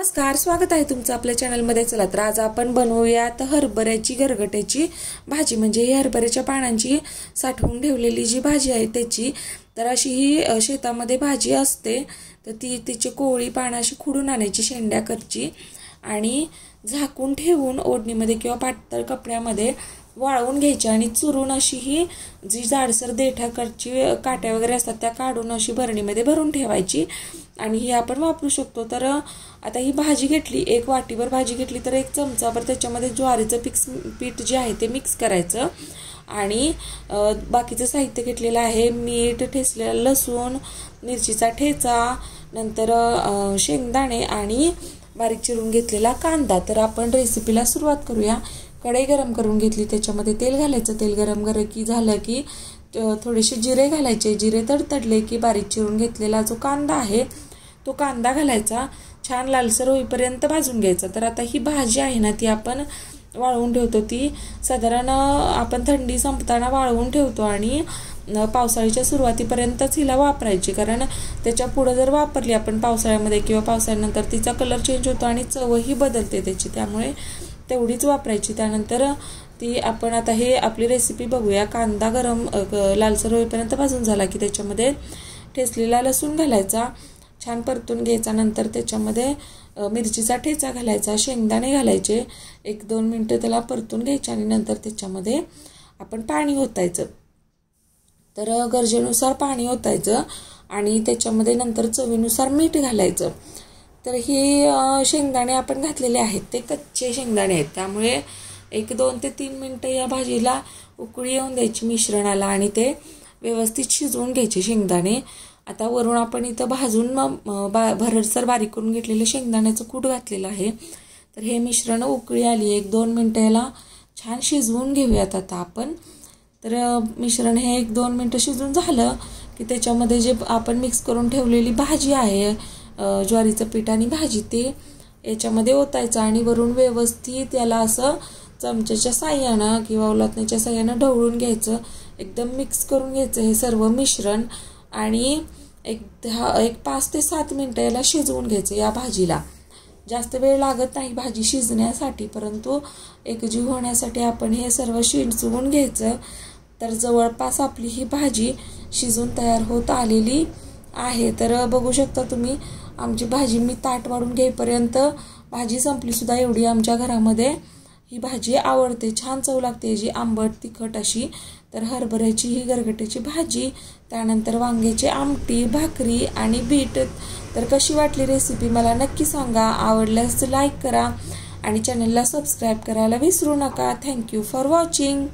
नमस्कार, स्वागत आहे तुमचं आपल्या चॅनलमध्ये। चला तर आज आपण बनवूयात हरभऱ्याची गरगट्याची भाजी। म्हणजे ही हरभऱ्याच्या पानांची साठवून ठेवलेली जी भाजी आहे त्याची। तर अशी ही शेतामध्ये भाजी असते, तर तिची कोवळी पानं अशी खुडून आणायची शेंड्याकरची आणि झाकून ठेवून ओढणीमध्ये किंवा पातळ कपड्यामध्ये वाळवून घ्यायची आणि चुरून अशी ही जी जाडसर देठाकरची काट्या वगैरे असतात त्या काढून अशी भरणीमध्ये भरून ठेवायची आणि ही आपण वापरू शकतो। तर आता ही भाजी घेतली, एक वाटीभर भाजी घेतली तर एक चमचाभर त्याच्यामध्ये ज्वारीचं पीठ जे आहे ते मिक्स करायचं आणि बाकीचं साहित्य घेतलेलं आहे। मीठ, ठेचलेला लसूण, मिरचीचा ठेचा, नंतर शेंगदाणे आणि बारीक चिरून घेतलेला कांदा। तर आपण रेसिपीला सुरुवात करूया। कढई गरम करून घेतली, त्याच्यामध्ये तेल घालायचं। तेल गरम झालं की थोडेसे जिरे घालायचे। जिरे तडतडले की बारीक चिरून घेतलेला जो कांदा आहे तो कांदा घालायचा, छान लालसर होईपर्यंत भाजून घ्यायचा। तर आता ही भाजी आहे ना ती आपण वाळवून ठेवतो, ती साधारण आपण थंडी संपताना वाळवून ठेवतो आणि पावसाळ्याच्या सुरुवातीपर्यंतच हिला वापरायची, कारण त्याच्या पुढे जर वापरली आपण पावसाळ्यामध्ये किंवा पावसाळ्यानंतर तिचा कलर चेंज होतो आणि चवही बदलते त्याची, त्यामुळे तेवढीच वापरायची। त्यानंतर ती आपण आता हे आपली रेसिपी बघूया। कांदा लालसर होईपर्यंत भाजून झाला की त्याच्यामध्ये ठेचलेला लसूण घालायचा, छान परतून घ्यायचा। नंतर त्याच्यामध्ये मिरचीचा ठेचा घालायचा, शेंगदाणे घालायचे, 1-2 मिनिटं त्याला परतून घ्यायचे आणि नंतर त्याच्यामध्ये आपण पाणी ओतायचं। तर गरजेनुसार पाणी ओतायचं आणि त्याच्यामध्ये नंतर चवीनुसार मीठ घालायचं। तर हे शेंगदाणे आपण घातलेले आहेत ते कच्चे शेंगदाणे आहेत, त्यामुळे 1-2 ते 3 मिनिटं या भाजीला उकळी येऊन द्यायची मिश्रणाला आणि ते व्यवस्थित शिजवून घ्यायचे शेंगदाणे। आता वरून आपण इथं भाजून भरडसर बारीक करून घेतलेलं शेंगदाण्याचं कूट घातलेलं आहे। तर हे मिश्रण उकळी आली, 1-2 मिनिटं याला छान शिजवून घेऊयात आता आपण। तर मिश्रण हे 1-2 मिनिटं शिजून झालं की त्याच्यामध्ये जे आपण मिक्स करून ठेवलेली भाजी आहे, ज्वारीचं पीठ आणि भाजी, ते याच्यामध्ये ओतायचं आणि वरून व्यवस्थित याला असं चमच्याच्या साह्यानं किंवा उलटण्याच्या साह्यानं ढवळून घ्यायचं, एकदम मिक्स करून घ्यायचं हे सर्व मिश्रण आणि एक 5 ते 7 मिनिटं याला शिजवून घ्यायचं। या भाजीला जास्त वेळ लागत नाही भाजी शिजण्यासाठी, परंतु एकजीव होण्यासाठी आपण हे सर्व शिजवून घ्यायचं। तर जवळपास आपली ही भाजी शिजून तयार होत आलेली आहे। तर बघू शकता तुम्ही आमची भाजी, मी ताट वाढून घेईपर्यंत भाजी संपली सुद्धा, एवढी आमच्या घरामध्ये ही भाजी आवडते, छान चव लागते जी आंबट तिखट अशी। तर हरभऱ्याची ही गरगट्याची भाजी, त्यानंतर वांग्याची आमटी, भाकरी आणि बीट। तर कशी वाटली रेसिपी मला नक्की सांगा, आवडल्यास लाईक करा आणि चॅनलला सबस्क्राईब करायला विसरू नका। Thank you for watching.